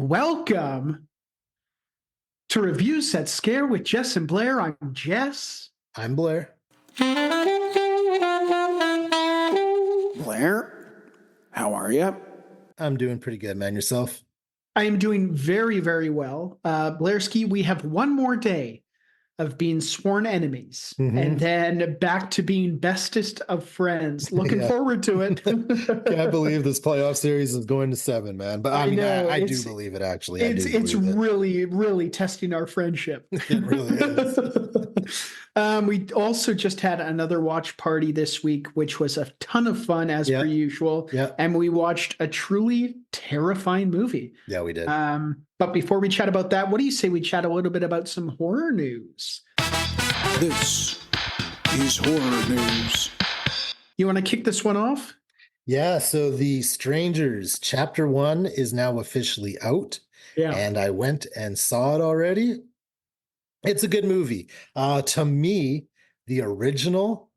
Welcome to Reviews That Scare with Jess and Blair. I'm Jess. I'm Blair. Blair, how are you? I'm doing pretty good, man. Yourself? I am doing very, very well. Blairski, we have one more day of being sworn enemies and then back to being bestest of friends. Looking forward to it. Can't believe this playoff series is going to 7, man. But I do believe it, actually. It's really, really testing our friendship. It really is. We also just had another watch party this week, which was a ton of fun as per usual. Yeah. And we watched a truly terrifying movie. Yeah, we did. But before we chat about that, what do you say we chat a little bit about some horror news? This is horror news. You want to kick this one off? Yeah, so The Strangers Chapter 1 is now officially out. Yeah. And I went and saw it already. It's a good movie. To me, the original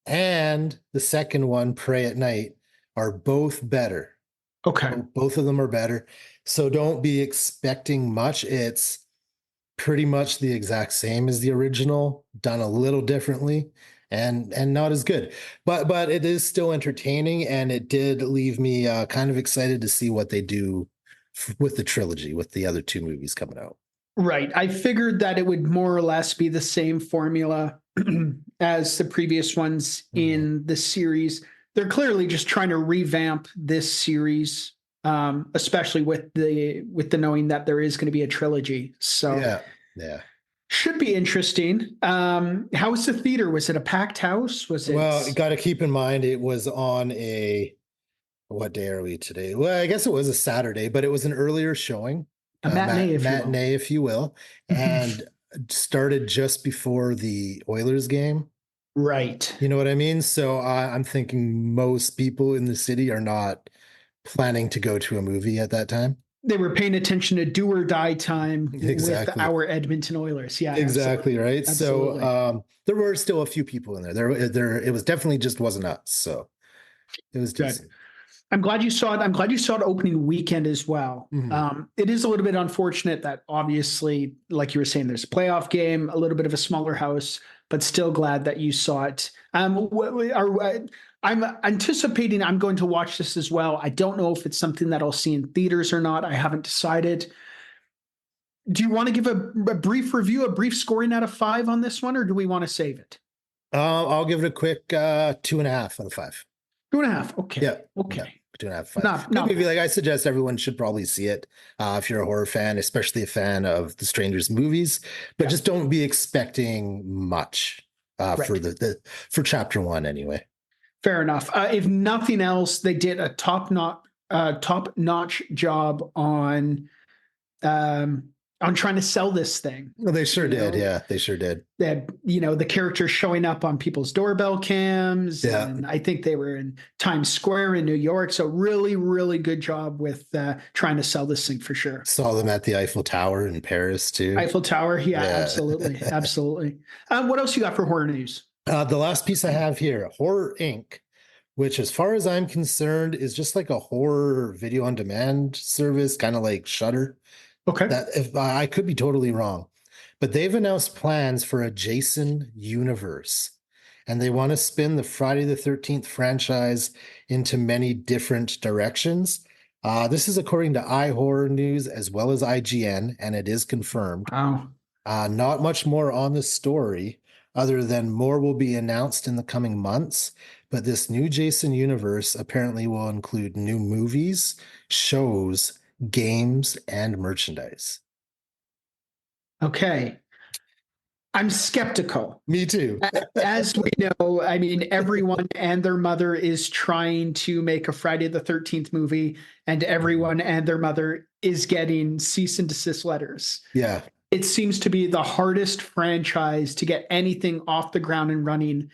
and the second one, Pray at Night, are both better. Okay. Both of them are better. So don't be expecting much. It's pretty much the exact same as the original, done a little differently and not as good. But it is still entertaining, and it did leave me kind of excited to see what they do with the trilogy, with the other two movies coming out. Right. I figured that it would more or less be the same formula as the previous ones in the series. They're clearly just trying to revamp this series, especially with the knowing that there is going to be a trilogy. So yeah. Should be interesting. How was the theater? Was it a packed house? Was it? Well, you got to keep in mind it was on what day are we today? Well, I guess it was a Saturday, but it was an earlier showing. A matinee, if you will, and started just before the Oilers game. Right. You know what I mean? So I'm thinking most people in the city are not planning to go to a movie at that time. They were paying attention to do or die time Exactly. with our Edmonton Oilers. Yeah, exactly. Absolutely. Right. Absolutely. So there were still a few people in there. It was definitely just wasn't us. So it was decent. Good. I'm glad you saw it. I'm glad you saw it opening weekend as well. It is a little bit unfortunate that obviously, like you were saying, there's a playoff game, a little bit of a smaller house, but still glad that you saw it. I'm anticipating I'm going to watch this as well. I don't know if it's something that I'll see in theaters or not. I haven't decided. Do you want to give a brief review, a brief scoring out of 5 on this one, or do we want to save it? I'll give it a quick 2.5 out of 5. 2.5. Okay. Yeah. Okay. 2.5, 5. Good movie. Like, I suggest everyone should probably see it if you're a horror fan, especially a fan of the Strangers movies. But just don't be expecting much for Chapter 1 anyway. Fair enough. If nothing else, they did a top-notch job on trying to sell this thing. Well, they sure did. Yeah, they sure did. They had, the characters showing up on people's doorbell cams. Yeah. And I think they were in Times Square in New York. So really, really good job with trying to sell this thing for sure. Saw them at the Eiffel Tower in Paris too. Eiffel Tower. Yeah. Absolutely. Absolutely. What else you got for horror news? The last piece I have here, Horror Inc., which, as far as I'm concerned, is just like a horror video on demand service, kind of like Shudder. Okay. That, if I could be totally wrong, but they've announced plans for a Jason universe, and they want to spin the Friday the 13th franchise into many different directions. This is according to iHorror News as well as IGN, and it is confirmed. Wow. Not much more on the story, other than more will be announced in the coming months. But this new Jason universe apparently will include new movies, shows, games, and merchandise. Okay. I'm skeptical. Me too. As we know, I mean, everyone and their mother is trying to make a Friday the 13th movie, and everyone and their mother is getting cease and desist letters. Yeah. It seems to be the hardest franchise to get anything off the ground and running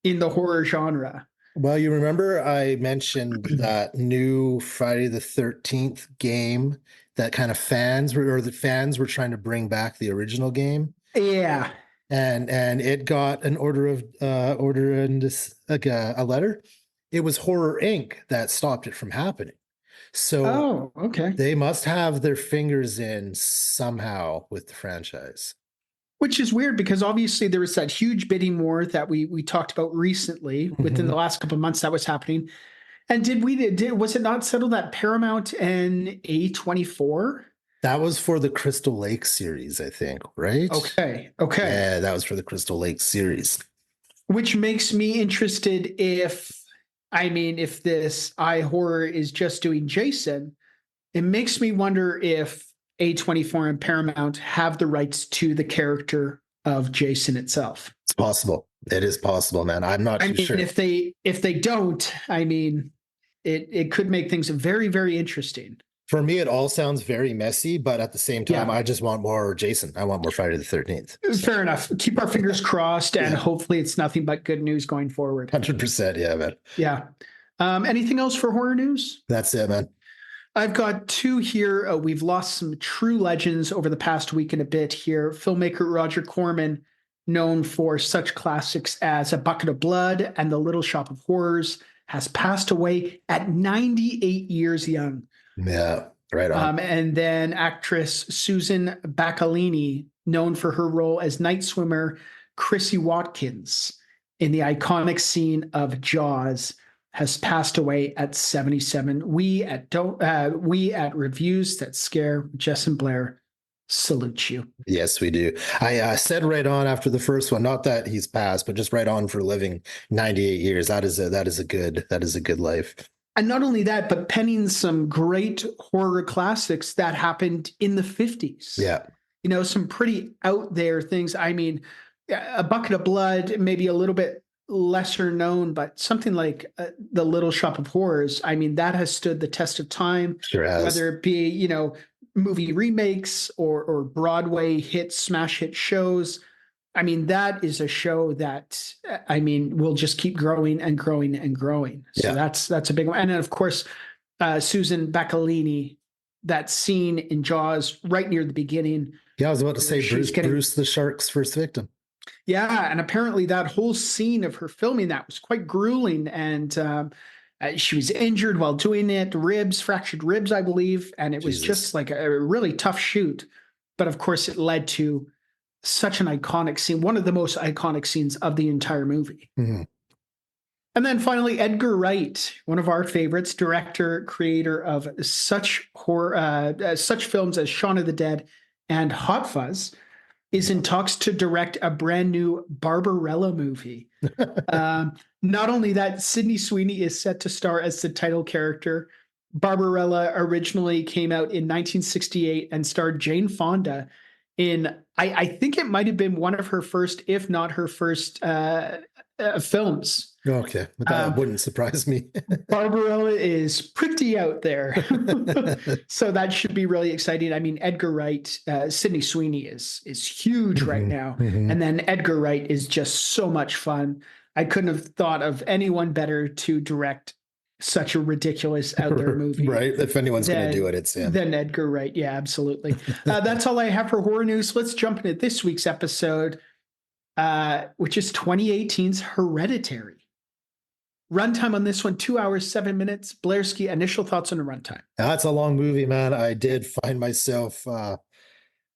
in the horror genre. Well, you remember I mentioned that new Friday the 13th game that kind of the fans were trying to bring back the original game. Yeah. And it got an order and this, like a letter. It was Horror Inc. that stopped it from happening. So Oh, okay. they must have their fingers in somehow with the franchise. Which is weird because obviously there was that huge bidding war that we talked about recently within the last couple of months that was happening. And was it not settled that Paramount and A24? That was for the Crystal Lake series, I think, right? Okay. Yeah, that was for the Crystal Lake series. Which makes me interested if this iHorror is just doing Jason, it makes me wonder if A24 and Paramount have the rights to the character of Jason itself. It's possible. It is possible, man. I'm not too sure. If they don't, it could make things very, very interesting. For me, it all sounds very messy, but at the same time, Yeah. I just want more Jason. I want more Friday the 13th. Fair enough. Keep our fingers crossed, and Yeah. hopefully it's nothing but good news going forward. 100%. Yeah, man. Yeah. Anything else for horror news? That's it, man. I've got two here. We've lost some true legends over the past week and a bit here. Filmmaker Roger Corman, known for such classics as A Bucket of Blood and The Little Shop of Horrors, has passed away at 98 years young. Yeah, right on. And then actress Susan Baccalini, known for her role as night swimmer Chrissy Watkins in the iconic scene of Jaws, has passed away at 77. We at Reviews That Scare Jess and Blair salute you. Yes, we do. I said right on after the first one, not that he's passed, but just right on for living 98 years. That is a good life. And not only that, but penning some great horror classics that happened in the 50s. Yeah. Some pretty out there things. A Bucket of Blood, maybe a little bit lesser known, but something like The Little Shop of Horrors, that has stood the test of time. Sure has. Whether it be, movie remakes or Broadway smash hit shows. That is a show that will just keep growing and growing and growing. So Yeah. that's a big one. And then of course, Susan Baccalini, that scene in Jaws right near the beginning. Yeah, I was about to say She's Bruce the shark's first victim. Yeah, and apparently that whole scene of her filming that was quite grueling, and she was injured while doing it, fractured ribs, I believe, and it was just like a really tough shoot. But of course, it led to such an iconic scene, one of the most iconic scenes of the entire movie. Mm-hmm. And then finally, Edgar Wright, one of our favorites, director, creator of such films as Shaun of the Dead and Hot Fuzz, is in talks to direct a brand new Barbarella movie. Not only that, Sydney Sweeney is set to star as the title character. Barbarella originally came out in 1968 and starred Jane Fonda in, I think it might have been one of her first, if not her first, films. Okay, but that wouldn't surprise me. Barbarella is pretty out there. So that should be really exciting. Edgar Wright, Sydney Sweeney is huge right now. And then Edgar Wright is just so much fun. I couldn't have thought of anyone better to direct such a ridiculous out there movie. Right. If anyone's going to do it, it's him. Then Edgar Wright. Yeah, absolutely. That's all I have for horror news. Let's jump into this week's episode, which is 2018's Hereditary. Runtime on this one, 2 hours, 7 minutes. Blairski, initial thoughts on the runtime? That's a long movie, man. I did find myself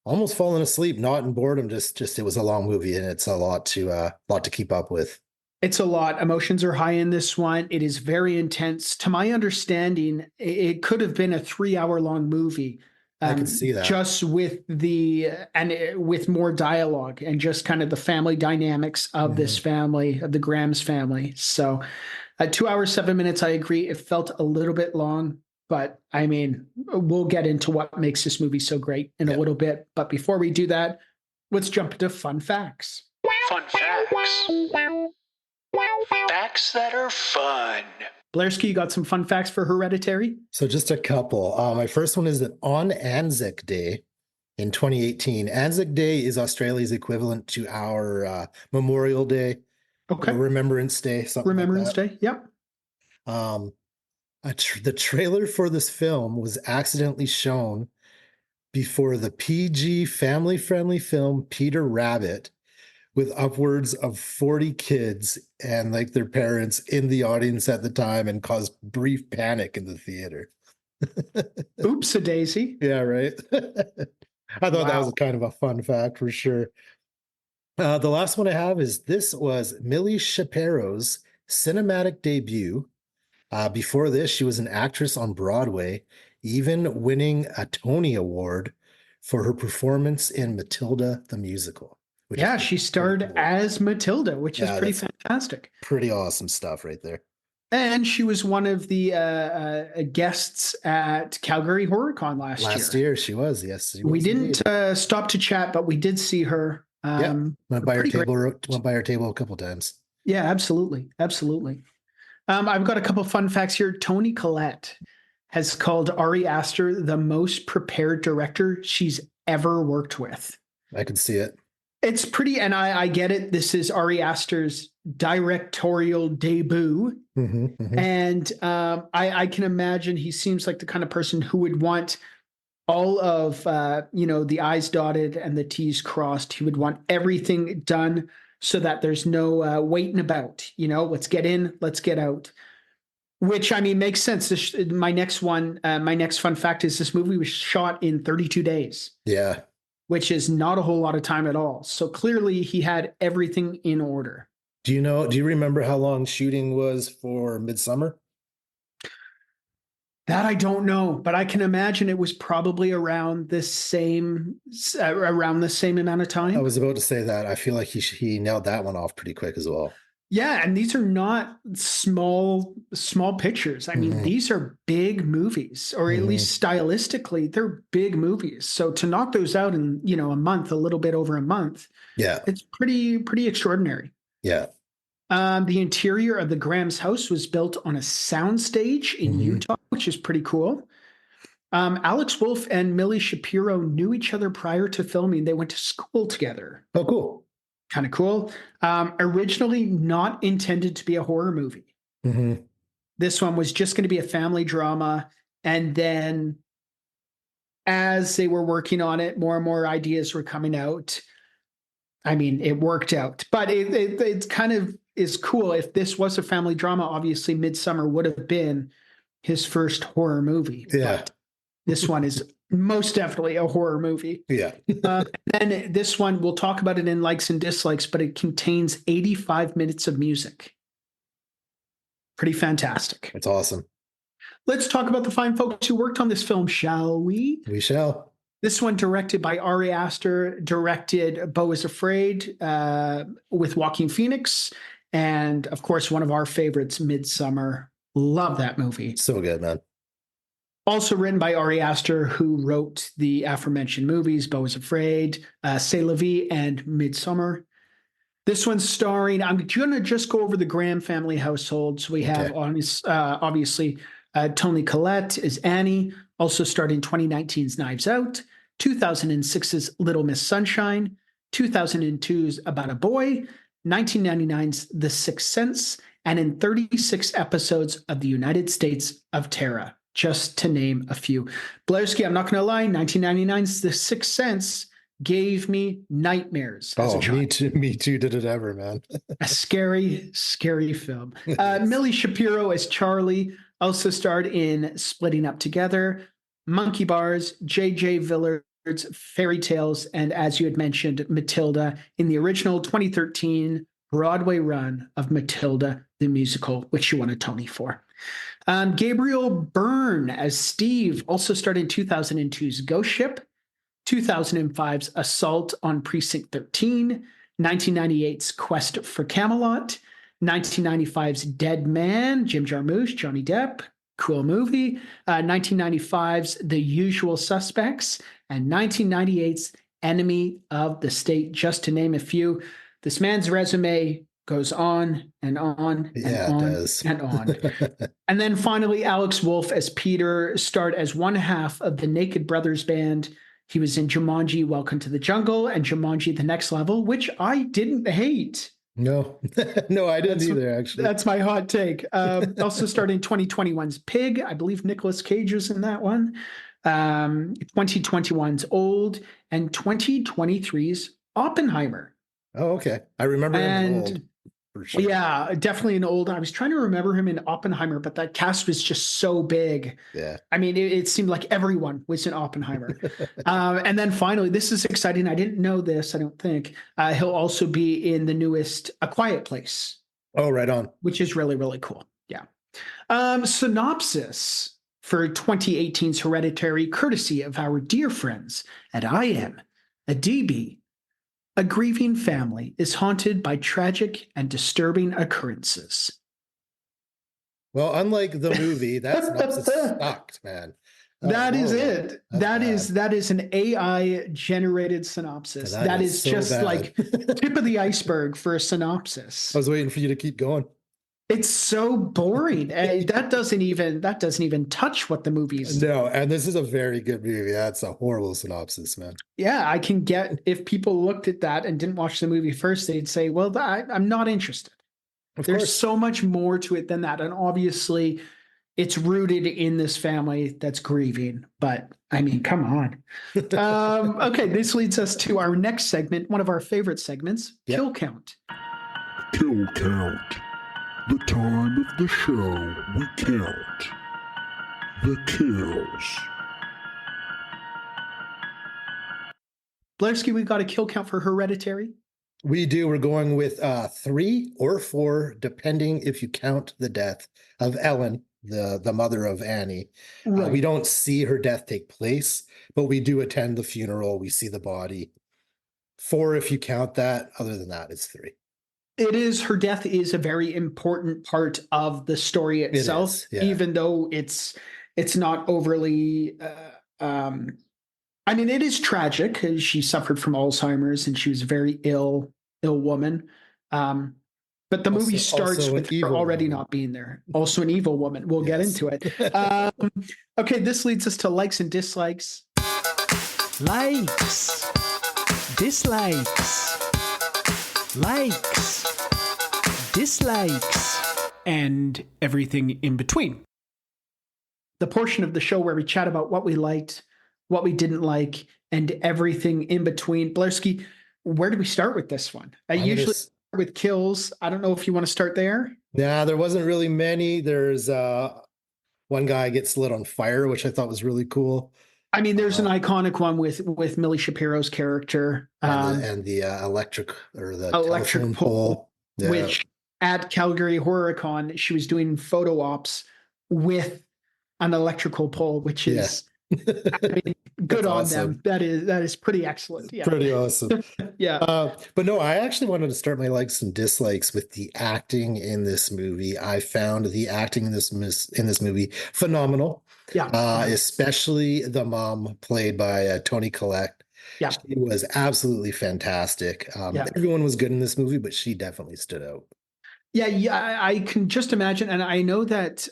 almost falling asleep, not in boredom. Just it was a long movie, and it's a lot to keep up with. It's a lot. Emotions are high in this one. It is very intense. To my understanding, it could have been a 3 hour long movie. I can see that. Just with with more dialogue and just kind of the family dynamics of this family, of the Grams family. So at 2 hours, 7 minutes, I agree. It felt a little bit long, but we'll get into what makes this movie so great in a little bit. But before we do that, let's jump into fun facts. Fun facts. Facts that are fun. Blairski, you got some fun facts for Hereditary? So just a couple. My first one is that on Anzac Day in 2018, Anzac Day is Australia's equivalent to our Memorial Day, Okay. Remembrance Day, something Remembrance like that. Day. Yep. The trailer for this film was accidentally shown before the PG family-friendly film Peter Rabbit, with upwards of 40 kids and like their parents in the audience at the time, and caused brief panic in the theater. Oops, a daisy. Yeah, right. I thought that was Wow. kind of a fun fact for sure. The last one I have is this was Millie Shapiro's cinematic debut. Before this, she was an actress on Broadway, even winning a Tony Award for her performance in Matilda the musical, which is Yeah, she pretty starred cool. as Matilda, which is Yeah, pretty that's fantastic. pretty awesome stuff right there. And she was one of the guests at Calgary HorrorCon last Last year. year, she was. Yes, she We was didn't indeed. stop to chat, but we did see her. Yeah, went by her Pretty great. table. Went by her table a couple times. Yeah, absolutely. Absolutely. I've got a couple fun facts here. Toni Collette has called Ari Aster the most prepared director she's ever worked with. I could see it. It's pretty, and I get it. This is Ari Aster's directorial debut. And I can imagine he seems like the kind of person who would want all of the I's dotted and the T's crossed. He would want everything done so that there's no waiting about. Let's get in, let's get out. Which I mean makes sense. My next fun fact is this movie was shot in 32 days. Yeah. Which is not a whole lot of time at all. So clearly he had everything in order. Do you remember how long shooting was for Midsummer? That I don't know, but I can imagine it was probably around the same amount of time. I was about to say that. I feel like he nailed that one off pretty quick as well. Yeah, and these are not small pictures. I mean, these are big movies, or at least stylistically, they're big movies. So to knock those out in, a month, a little bit over a month, Yeah. it's pretty extraordinary. Yeah. The interior of the Graham's house was built on a soundstage in Utah, which is pretty cool. Alex Wolff and Millie Shapiro knew each other prior to filming. They went to school together. Oh, cool. Kind of cool. Originally not intended to be a horror movie. This one was just going to be a family drama. And then as they were working on it, more and more ideas were coming out. I mean, it worked out, but it kind of is cool. If this was a family drama, obviously Midsummer would have been his first horror movie. Yeah. But this one is most definitely a horror movie. Yeah. And this one, we'll talk about it in likes and dislikes, but it contains 85 minutes of music. Pretty fantastic. It's awesome. Let's talk about the fine folks who worked on this film, shall we? We shall. This one directed by Ari Aster, directed Beau is Afraid with Joaquin Phoenix, and of course, one of our favorites, Midsummer. Love that movie. So good, man. Also written by Ari Aster, who wrote the aforementioned movies, Beau is Afraid, C'est la Vie, and Midsummer. This one's starring, I'm going to just go over the Graham family households. We have, obviously, Toni Collette is Annie, also starred in 2019's Knives Out, 2006's Little Miss Sunshine, 2002's About a Boy, 1999's The Sixth Sense, and in 36 episodes of The United States of Terra, just to name a few. Blairski, I'm not going to lie, 1999's The Sixth Sense gave me nightmares as a child. Me too. Me too. Did it ever, man? A scary, scary film. Millie Shapiro as Charlie also starred in Splitting Up Together, Monkey Bars, J.J. Villard's Fairy Tales, and as you had mentioned, Matilda in the original 2013 Broadway run of Matilda the musical, which she won a Tony for. Gabriel Byrne as Steve also starred in 2002's Ghost Ship, 2005's Assault on Precinct 13, 1998's Quest for Camelot, 1995's Dead Man, Jim Jarmusch, Johnny Depp, cool movie, 1995's The Usual Suspects, and 1998's Enemy of the State, just to name a few. This man's resume goes on and on and on and on. And then finally, Alex Wolff as Peter starred as one half of the Naked Brothers band. He was in Jumanji, Welcome to the Jungle, and Jumanji, The Next Level, which I didn't hate. No, no, I didn't either, actually. That's my hot take. Also starred in 2021's Pig. I believe Nicolas Cage was in that one. 2021's Old, and 2023's Oppenheimer. Oh, okay. I remember him as Old. for sure. Yeah, definitely an old. I was trying to remember him in Oppenheimer, but that cast was just so big. Yeah. I mean, it seemed like everyone was in Oppenheimer. And then finally, this is exciting. I didn't know this, I don't think. He'll also be in the newest A Quiet Place, Oh, right on. which is really, really cool. Yeah. Synopsis for 2018's Hereditary, courtesy of our dear friends at IM, a DB. A grieving family is haunted by tragic and disturbing occurrences. Well, unlike the movie, that synopsis sucked, man. That is horrible. it. That's That is an AI generated synopsis. That is is so just bad. like tip of the iceberg for a synopsis. I was waiting for you to keep going. It's so boring. That doesn't even touch what the movie's. No, and this is a very good movie. That's a horrible synopsis, man. Yeah, I can get if people looked at that and didn't watch the movie first, they'd say, "Well, I'm not interested." Of There's course. so much more to it than that, and obviously, it's rooted in this family that's grieving. But I mean, come on. Okay, this leads us to our next segment, one of our favorite segments, Yep. Kill Count. Kill count. The time of the show we count the kills. Blairski, we got a kill count for Hereditary. We do. We're going with 3 or 4, depending if you count the death of Ellen, the mother of Annie. Right. We don't see her death take place, but we do attend the funeral. We see the body. 4 if you count that. Other than that, it's 3. It is, her death is a very important part of the story itself, is, yeah. even though it's not overly. I mean, it is tragic because she suffered from Alzheimer's and she was a very ill woman. But the movie starts also an with her evil already woman. not being there. Also an evil woman. We'll get Yes. into it. Okay, this leads us to likes and dislikes. Likes, dislikes, likes, dislikes, And everything in between. The portion of the show where we chat about what we liked, what we didn't like, and everything in between. Blairski, where do we start with this one? I usually start with kills. I don't know if you want to start there. Nah, there wasn't really many. There's one guy gets lit on fire, which I thought was really cool. I mean, there's an iconic one with Millie Shapiro's character, And the electric or the electric telephone pole, Yeah. which at Calgary HorrorCon, she was doing photo ops with an electrical pole, which is I mean, good That's on awesome. them. That is pretty excellent. Yeah. Pretty awesome. Yeah. But no, I actually wanted to start my likes and dislikes with the acting in this movie. I found the acting in this movie phenomenal. Yeah. Especially the mom played by Toni Collette. Yeah. She was absolutely fantastic. Yeah. Everyone was good in this movie, but she definitely stood out. Yeah, I can just imagine, and I know that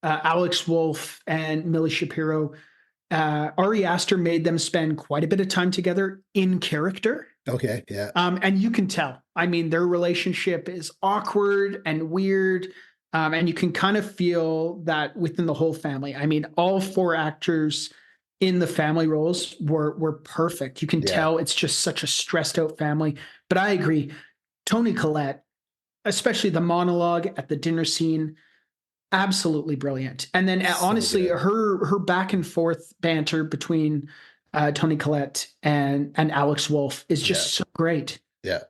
Alex Wolff and Millie Shapiro, Ari Aster made them spend quite a bit of time together in character. Okay, yeah. And you can tell. I mean, their relationship is awkward and weird. And you can kind of feel that within the whole family. I mean, all 4 actors in the family roles were perfect. You can tell it's just such a stressed out family. But I agree. Toni Collette, especially the monologue at the dinner scene, absolutely brilliant. And then honestly, good. her back and forth banter between Toni Collette and Alex Wolff is just so great. Yeah.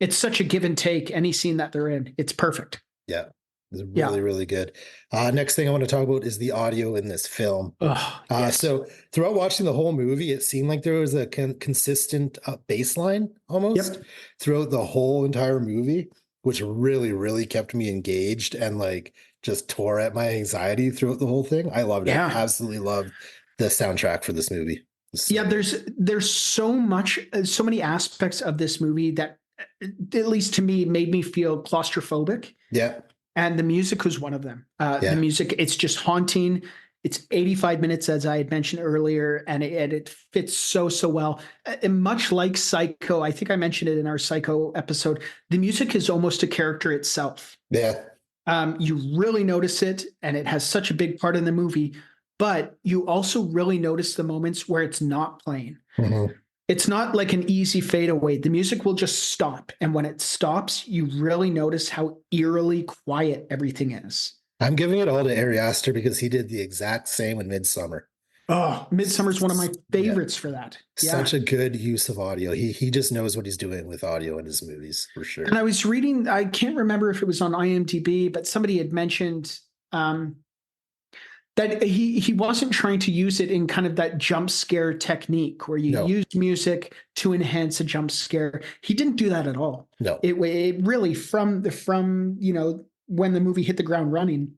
It's such a give and take. Any scene that they're in, it's perfect. Yeah. It's really, really good. Next thing I want to talk about is the audio in this film. Yes. So throughout watching the whole movie, it seemed like there was a consistent bass line almost throughout the whole entire movie, which really, really kept me engaged and like just tore at my anxiety throughout the whole thing. I loved it. I absolutely loved the soundtrack for this movie. Yeah, there's so many aspects of this movie that, at least to me, made me feel claustrophobic. Yeah. And the music was one of them. The music, it's just haunting. It's 85 minutes, as I had mentioned earlier, and it fits so well. And much like Psycho, I think I mentioned it in our Psycho episode, the music is almost a character itself. Yeah. You really notice it, and it has such a big part in the movie, but you also really notice the moments where it's not playing. Mm-hmm. It's not like an easy fade away. The music will just stop. And when it stops, you really notice how eerily quiet everything is. I'm giving it all to Ari Aster because he did the exact same in Midsummer. Oh, Midsummer is one of my Yeah. favorites for that. Such a good use of audio. He just knows what he's doing with audio in his movies for sure. And I was reading, I can't remember if it was on IMDb, but somebody had mentioned that he wasn't trying to use it in kind of that jump scare technique where you use music to enhance a jump scare. He didn't do that at all. No, it really from when the movie hit the ground running,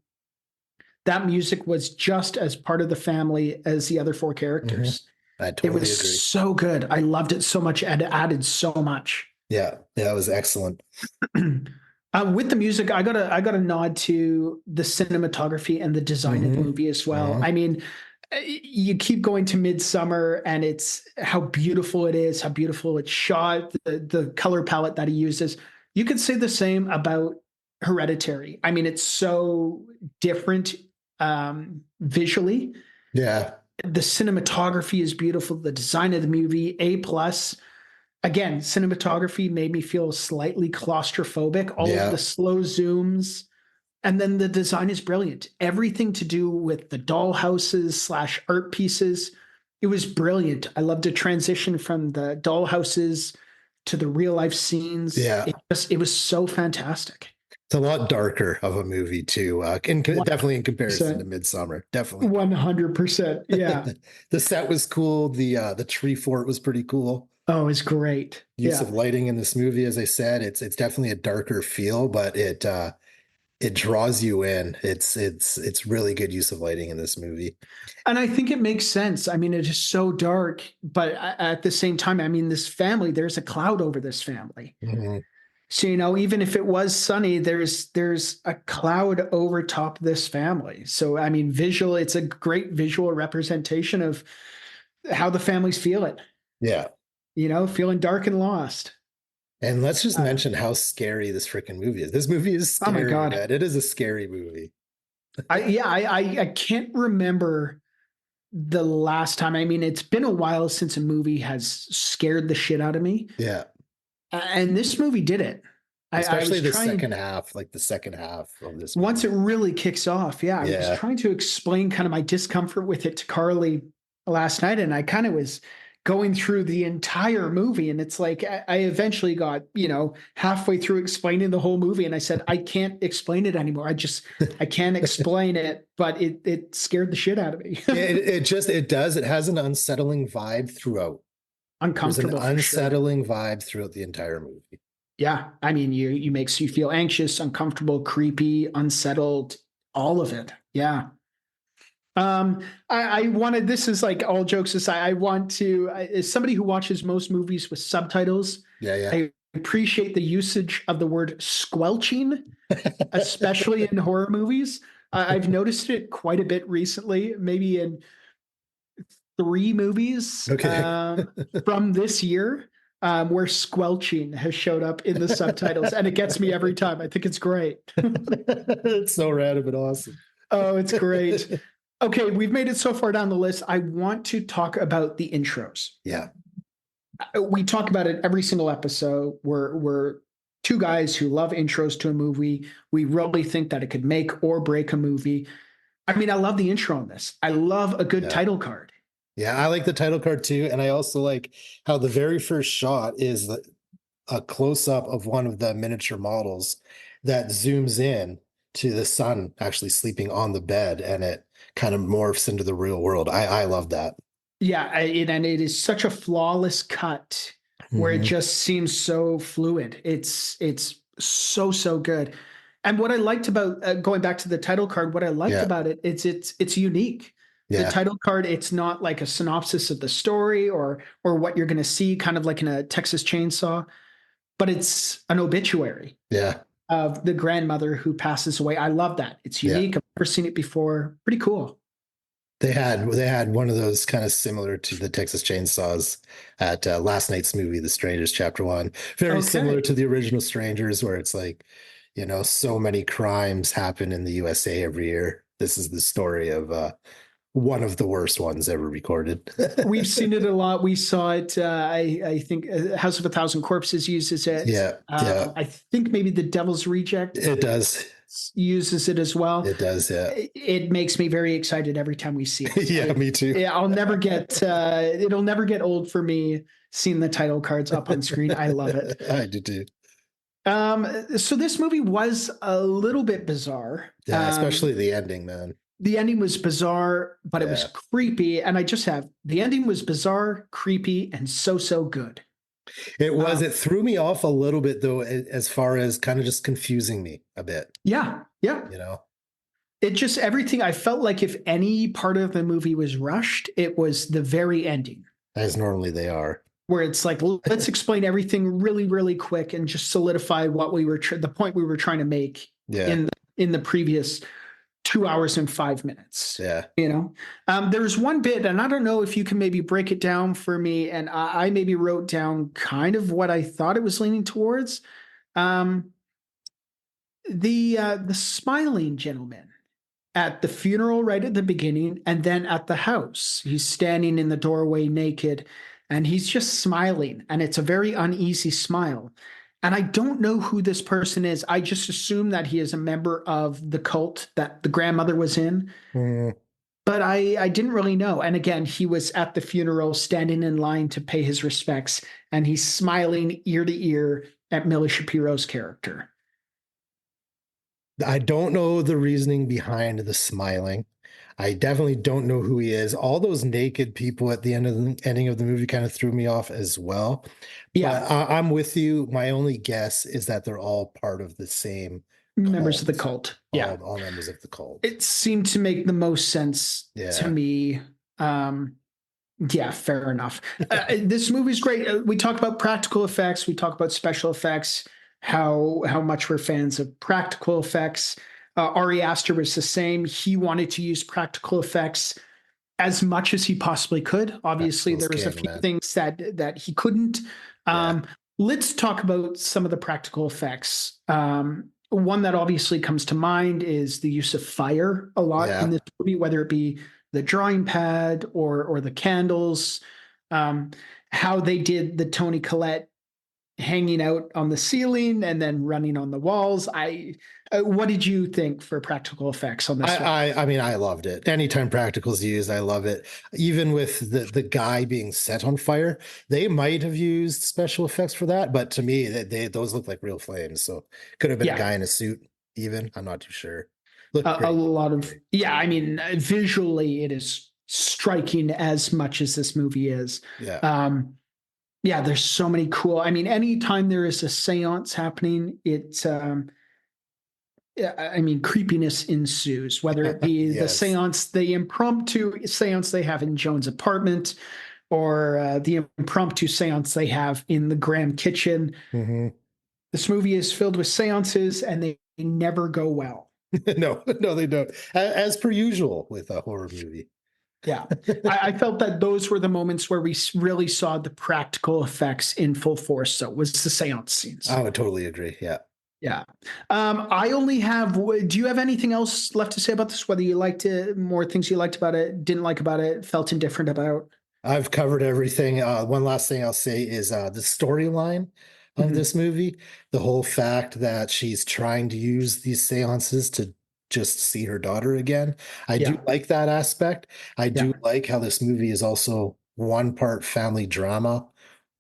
that music was just as part of the family as the other four characters. I totally It was agree. so good. I loved it so much. It added so much. Yeah, it was excellent. With the music, I got a nod to the cinematography and the design of the movie as well. I mean, you keep going to Midsummer, and it's how beautiful it is, how beautiful it's shot, the color palette that he uses. You could say the same about Hereditary. I mean, it's so different visually. Yeah. The cinematography is beautiful. The design of the movie, A+. Again, cinematography made me feel slightly claustrophobic. All of the slow zooms. And then the design is brilliant. Everything to do with the dollhouses / art pieces. It was brilliant. I loved the transition from the dollhouses to the real life scenes. Yeah. It was so fantastic. It's a lot darker of a movie too. Definitely in comparison to Midsummer. Definitely. 100%. Yeah. The set was cool. The tree fort was pretty cool. Oh, it's great. Use of lighting in this movie, as I said, it's definitely a darker feel, but it draws you in. It's really good use of lighting in this movie. And I think it makes sense. I mean, it is so dark, but at the same time, I mean, this family, there's a cloud over this family. So, even if it was sunny, there's a cloud over top this family. So, I mean, it's a great visual representation of how the family's feeling. Yeah. Feeling dark and lost. And let's just mention how scary this freaking movie is. This movie is scary. Oh my God. Man. It is a scary movie. I can't remember the last time. I mean, it's been a while since a movie has scared the shit out of me. Yeah. And this movie did it. Especially the second half of this movie. Once it really kicks off. Yeah. I was trying to explain kind of my discomfort with it to Carly last night. And I kind of was going through the entire movie. And it's like, I eventually got, halfway through explaining the whole movie. And I said, I can't explain it anymore. I can't explain it, but it scared the shit out of me. It does. It has an unsettling vibe throughout. Uncomfortable. There's an unsettling vibe throughout the entire movie. Yeah. I mean, you makes you feel anxious, uncomfortable, creepy, unsettled, all of it. Yeah. I wanted, this is like all jokes aside, I want to, as somebody who watches most movies with subtitles, I appreciate the usage of the word squelching, especially in horror movies. I've noticed it quite a bit recently, maybe in 3 movies from this year, where squelching has showed up in the subtitles, and it gets me every time. I think it's great. It's so random and awesome. Oh, it's great. Okay, we've made it so far down the list. I want to talk about the intros. Yeah. We talk about it every single episode. We're 2 guys who love intros to a movie. We really think that it could make or break a movie. I mean, I love the intro on this. I love a good title card. Yeah, I like the title card too. And I also like how the very first shot is a close-up of one of the miniature models that zooms in to the son actually sleeping on the bed, and it kind of morphs into the real world. I love that. Yeah, and it is such a flawless cut where it just seems so fluid. It's so good. And what I liked about going back to the title card, what I liked about it, it's unique. The title card, it's not like a synopsis of the story or what you're going to see, kind of like in a Texas Chainsaw, but it's an obituary. Yeah. Of the grandmother who passes away. I love that. It's unique. I've never seen it before. Pretty cool. They had one of those kind of similar to the Texas Chainsaws at last night's movie, The Strangers Chapter 1. Very similar to the original Strangers, where it's like, so many crimes happen in the USA every year. This is the story of one of the worst ones ever recorded. We've seen it a lot. We saw it. I think House of a Thousand Corpses uses it. Yeah. I think maybe The Devil's Reject It does. uses it as well. It does, yeah. It makes me very excited every time we see it. Yeah, me too. Yeah, I'll never get. It'll never get old for me seeing the title cards up on screen. I love it. I do too. So this movie was a little bit bizarre. Yeah, especially the ending, man. The ending was bizarre, but it was Yeah. creepy. And I just have the ending was bizarre, creepy, and so good. It was. It threw me off a little bit, though, as far as kind of just confusing me a bit. Yeah. You know. It just everything. I felt like if any part of the movie was rushed, it was the very ending, As normally they are. where it's like, let's explain everything really quick and just solidify what we were the point we were trying to make Yeah. in the previous 2 hours and 5 minutes. Yeah. There's one bit, and I don't know if you can maybe break it down for me. And I maybe wrote down kind of what I thought it was leaning towards. The smiling gentleman at the funeral right at the beginning, and then at the house, he's standing in the doorway naked, and he's just smiling, and it's a very uneasy smile. And I don't know who this person is. I just assume that he is a member of the cult that the grandmother was in. Mm. But I didn't really know. And again, he was at the funeral standing in line to pay his respects, and he's smiling ear to ear at Millie Shapiro's character. I don't know the reasoning behind the smiling. I definitely don't know who he is. All those naked people at the ending of the movie kind of threw me off as well. Yeah. But I'm with you. My only guess is that they're all part of the same Members of the cult. Yeah. All members of the cult. It seemed to make the most sense to me. Yeah, fair enough. This movie's great. We talk about practical effects. We talk about special effects, how much we're fans of practical effects. Ari Aster was the same. He wanted to use practical effects as much as he possibly could. Obviously, there was a few things that he couldn't. Let's talk about some of the practical effects. One that obviously comes to mind is the use of fire a lot in this movie, whether it be the drawing pad or the candles. How they did the Toni Collette hanging out on the ceiling and then running on the walls. What did you think for practical effects on this one? I mean, I loved it. Anytime practical's used, I love it. Even with the guy being set on fire, they might have used special effects for that, but to me, those look like real flames. So could have been a guy in a suit. Even I'm not too sure. A lot of I mean, visually, it is striking as much as this movie is. Yeah, there's so many cool. I mean, anytime there is a seance happening, it's I mean, creepiness ensues, whether it be the impromptu seance they have in Joan's apartment, or the impromptu seance they have in the Graham kitchen. Mm-hmm. This movie is filled with seances, and they never go well. No, they don't. As per usual with a horror movie. Yeah, I felt that those were the moments where we really saw the practical effects in full force. So it was the seance scenes. I would totally agree. Yeah. I only have. Do you have anything else left to say about this? Whether you liked it, more things you liked about it, didn't like about it, felt indifferent about? I've covered everything. One last thing I'll say is the storyline of this movie. The whole fact that she's trying to use these seances to just see her daughter again. I do like that aspect. I do like how this movie is also one part family drama,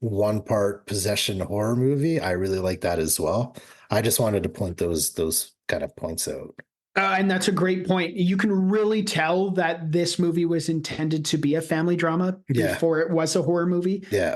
one part possession horror movie. I really like that as well. I just wanted to point those kind of points out. And that's a great point. You can really tell that this movie was intended to be a family drama before it was a horror movie. Yeah.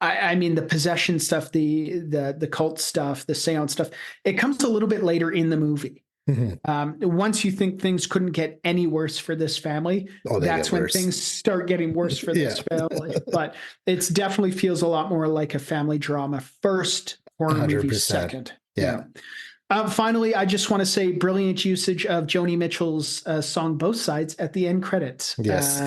I mean, the possession stuff, the cult stuff, the seance stuff, it comes a little bit later in the movie. Mm-hmm. Once you think things couldn't get any worse for this family, that's when things start getting worse for this family. But it definitely feels a lot more like a family drama first, horror 100%. Movie second. Yeah. Finally, I just want to say brilliant usage of Joni Mitchell's song Both Sides at the end credits. Yes.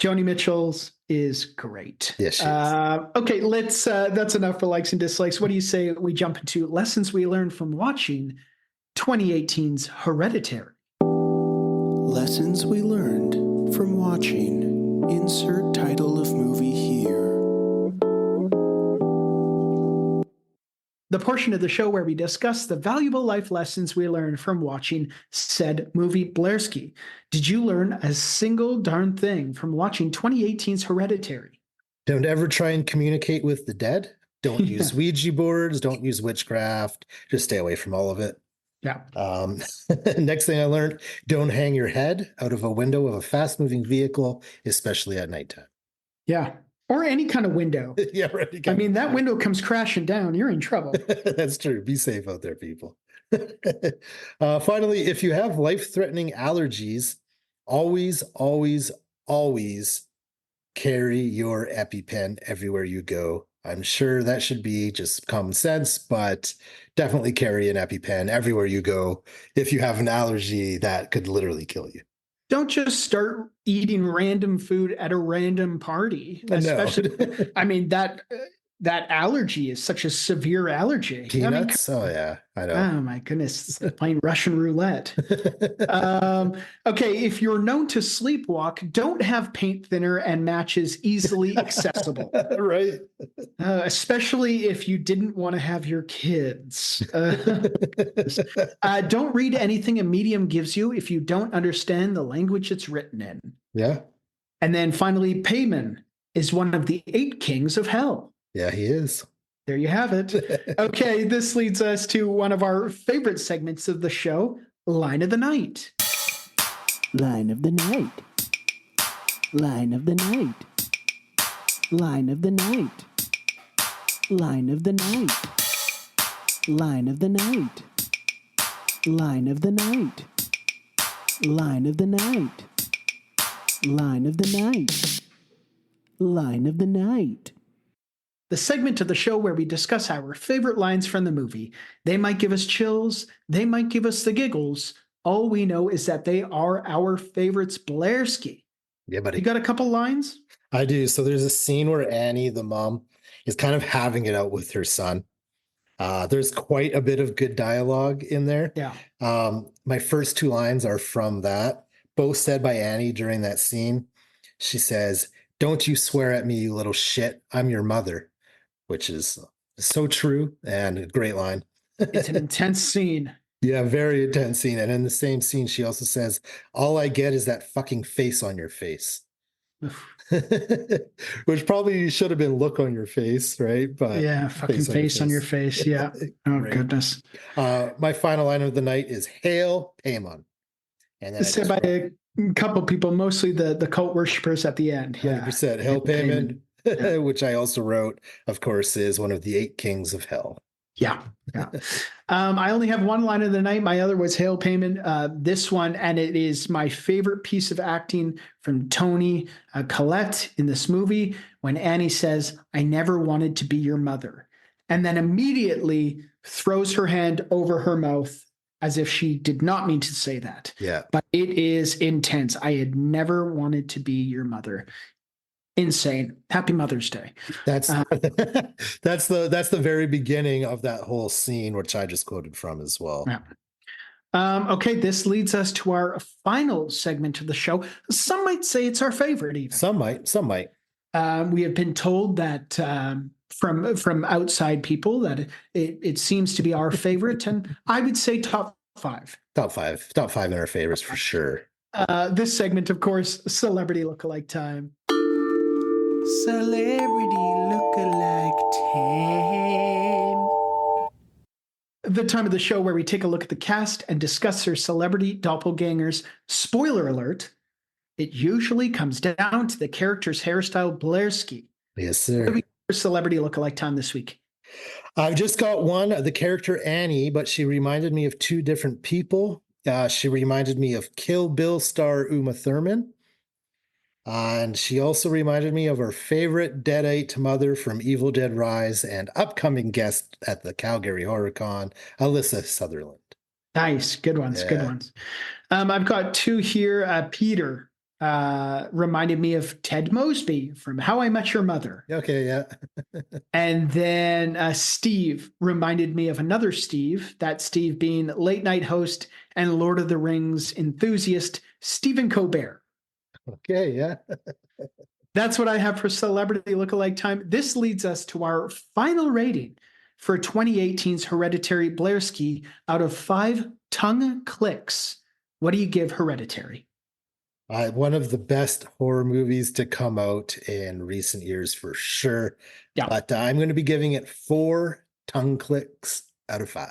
Joni Mitchell's is great. Yes, she is. Okay, that's enough for likes and dislikes. What do you say we jump into lessons we learned from watching 2018's Hereditary? Lessons we learned from watching. Insert title of movie here. The portion of the show where we discuss the valuable life lessons we learned from watching said movie Blairski. Did you learn a single darn thing from watching 2018's Hereditary? Don't ever try and communicate with the dead. Don't Yeah. use Ouija boards. Don't use witchcraft. Just stay away from all of it. Yeah. Next thing I learned, don't hang your head out of a window of a fast-moving vehicle, especially at nighttime. Yeah. Or any kind of window. Yeah, right. I mean, that window comes crashing down. You're in trouble. That's true. Be safe out there, people. Finally, if you have life-threatening allergies, always, always, always carry your EpiPen everywhere you go. I'm sure that should be just common sense, but definitely carry an EpiPen everywhere you go if you have an allergy that could literally kill you. Don't just start eating random food at a random party. Especially, I mean, that allergy is such a severe allergy. Peanuts? Oh, yeah, I know. Oh my goodness, it's like playing Russian roulette. Okay, if you're known to sleepwalk, don't have paint thinner and matches easily accessible. Right. Especially if you didn't want to have your kids. Don't read anything a medium gives you if you don't understand the language it's written in. Yeah. And then finally, Payman is one of the 8 kings of hell. Yeah, he is. There you have it. Okay, this leads us to one of our favorite segments of the show, Line of the Night. Line of the night. Line of the night. Line of the night. Line of the night. Line of the night. Line of the night. Line of the night. Line of the night. Line of the night. The segment of the show where we discuss our favorite lines from the movie. They might give us chills, they might give us the giggles. All we know is that they are our favorites, Blairski. Yeah, buddy. You got a couple lines? I do. So there's a scene where Annie, the mom, is kind of having it out with her son. There's quite a bit of good dialogue in there. Yeah. My first 2 lines are from that, both said by Annie during that scene. She says, "Don't you swear at me, you little shit. I'm your mother," which is so true and a great line. It's an intense scene. Yeah, very intense scene. And in the same scene, she also says, "All I get is that fucking face on your face." Which probably should have been look on your face, right? But yeah, fucking face on your face. Yeah. Oh, Right. goodness. My final line of the night is "Hail Paimon." And then It's said by a couple people, mostly the cult worshippers at the end. Yeah. 100%. Hail Paimon, which I also wrote, of course, is one of the 8 kings of hell. Yeah. Yeah. I only have one line of the night. My other was Hail Payman. This one, and it is my favorite piece of acting from Tony Collette in this movie when Annie says, "I never wanted to be your mother," and then immediately throws her hand over her mouth as if she did not mean to say that. Yeah. But it is intense. I had never wanted to be your mother. Insane. Happy Mother's Day. That's that's the very beginning of that whole scene, which I just quoted from as well. Yeah. Okay, this leads us to our final segment of the show. Some might say it's our favorite, even. Some might. We have been told that from outside people that it seems to be our favorite, and I would say top 5. Top five in our favorites for sure. This segment, of course, celebrity lookalike time. Celebrity lookalike time. The time of the show where we take a look at the cast and discuss their celebrity doppelgangers. Spoiler alert, it usually comes down to the character's hairstyle, Blairski. Yes, What sir. do we have for celebrity lookalike time this week? I've just got one, the character Annie, but she reminded me of 2 different people. She reminded me of Kill Bill star Uma Thurman. And she also reminded me of her favorite Deadite mother from Evil Dead Rise and upcoming guest at the Calgary Horror Con, Alyssa Sutherland. Nice. Good ones. Good Yeah. ones. I've got 2 here. Peter reminded me of Ted Mosby from How I Met Your Mother. Okay, yeah. And then Steve reminded me of another Steve, that Steve being late night host and Lord of the Rings enthusiast, Stephen Colbert. Okay, yeah. That's what I have for celebrity lookalike time. This leads us to our final rating for 2018's Hereditary Blairski out of 5 tongue clicks. What do you give Hereditary? One of the best horror movies to come out in recent years for sure. Yeah. But I'm going to be giving it 4 tongue clicks out of 5.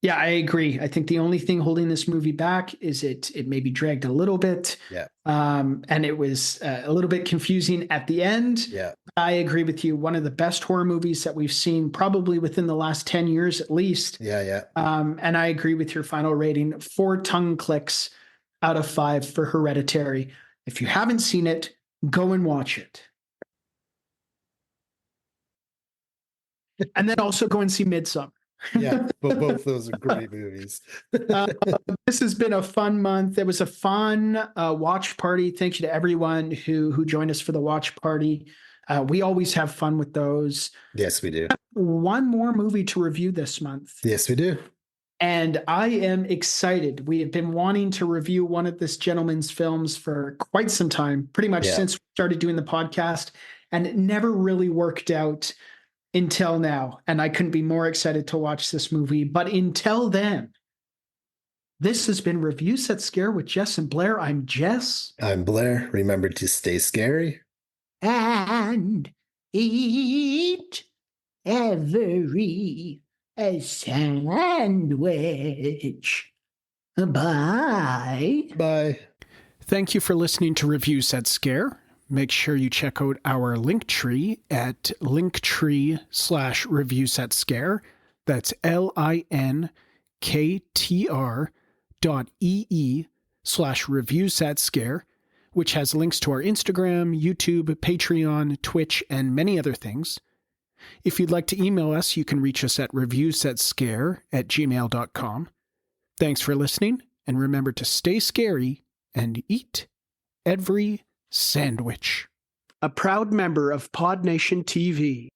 Yeah, I agree. I think the only thing holding this movie back is it maybe dragged a little bit. Yeah. And it was a little bit confusing at the end. Yeah. I agree with you. One of the best horror movies that we've seen probably within the last 10 years at least. Yeah, yeah. And I agree with your final rating. 4 tongue clicks out of 5 for Hereditary. If you haven't seen it, go and watch it. And then also go and see Midsummer. Yeah, but both those are great movies. This has been a fun month. It was a fun watch party. Thank you to everyone who joined us for the watch party. We always have fun with those. Yes, we do. One more movie to review this month. Yes, we do. And I am excited. We have been wanting to review one of this gentleman's films for quite some time, pretty much since we started doing the podcast, and it never really worked out until now. And I couldn't be more excited to watch this movie. But until then, this has been Review Set Scare with Jess and Blair. I'm Jess. I'm Blair. Remember to stay scary. And eat every sandwich. Bye. Bye. Thank you for listening to Review Set Scare. Make sure you check out our Linktree at linktree/reviewsetscare. That's linktr.ee/reviewsetscare, which has links to our Instagram, YouTube, Patreon, Twitch, and many other things. If you'd like to email us, you can reach us at reviewsetscare@gmail.com. Thanks for listening, and remember to stay scary and eat every sandwich. A proud member of Pod Nation TV.